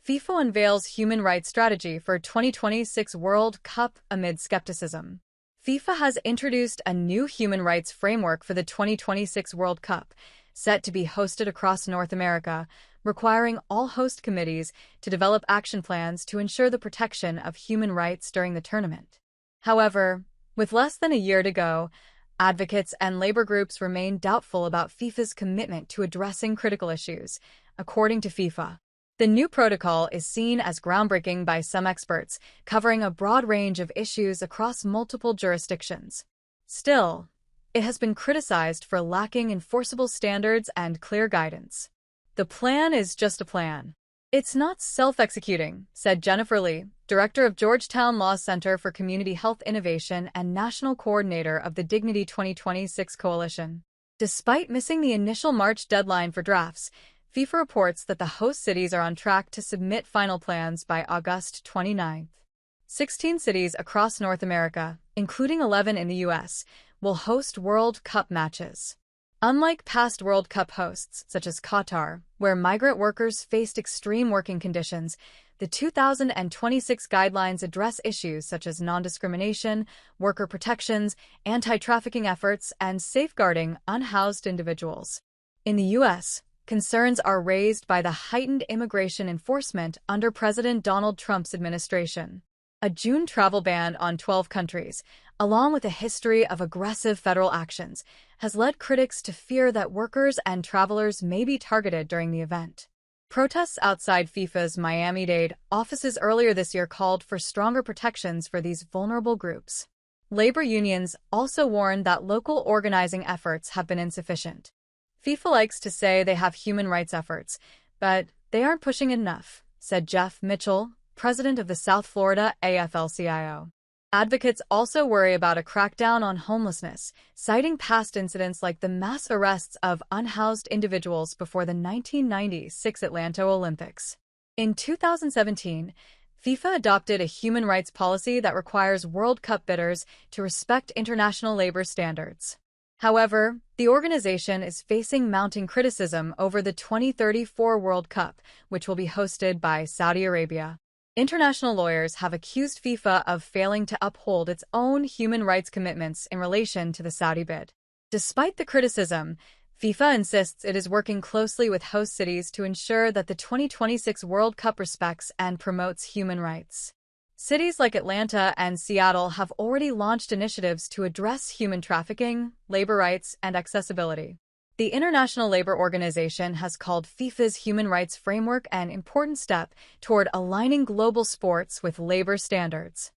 FIFA unveils human rights strategy for 2026 World Cup amid skepticism. FIFA has introduced a new human rights framework for the 2026 World Cup, set to be hosted across North America, requiring all host committees to develop action plans to ensure the protection of human rights during the tournament. However, with less than a year to go, advocates and labor groups remain doubtful about FIFA's commitment to addressing critical issues, according to FIFA. The new protocol is seen as groundbreaking by some experts, covering a broad range of issues across multiple jurisdictions. Still, it has been criticized for lacking enforceable standards and clear guidance. The plan is just a plan. It's not self-executing, said Jennifer Lee, director of Georgetown Law Center for Community Health Innovation and national coordinator of the Dignity 2026 Coalition. Despite missing the initial March deadline for drafts, FIFA reports that the host cities are on track to submit final plans by August 29. 16 cities across North America, including 11 in the U.S., will host World Cup matches. Unlike past World Cup hosts, such as Qatar, where migrant workers faced extreme working conditions, the 2026 guidelines address issues such as non-discrimination, worker protections, anti-trafficking efforts, and safeguarding unhoused individuals. In the U.S., concerns are raised by the heightened immigration enforcement under President Donald Trump's administration. A June travel ban on 12 countries, along with a history of aggressive federal actions, has led critics to fear that workers and travelers may be targeted during the event. Protests outside FIFA's Miami-Dade offices earlier this year called for stronger protections for these vulnerable groups. Labor unions also warned that local organizing efforts have been insufficient. FIFA likes to say they have human rights efforts, but they aren't pushing enough, said Jeff Mitchell, president of the South Florida AFL-CIO. Advocates also worry about a crackdown on homelessness, citing past incidents like the mass arrests of unhoused individuals before the 1996 Atlanta Olympics. In 2017, FIFA adopted a human rights policy that requires World Cup bidders to respect international labor standards. However, the organization is facing mounting criticism over the 2034 World Cup, which will be hosted by Saudi Arabia. International lawyers have accused FIFA of failing to uphold its own human rights commitments in relation to the Saudi bid. Despite the criticism, FIFA insists it is working closely with host cities to ensure that the 2026 World Cup respects and promotes human rights. Cities like Atlanta and Seattle have already launched initiatives to address human trafficking, labor rights, and accessibility. The International Labor Organization has called FIFA's human rights framework an important step toward aligning global sports with labor standards.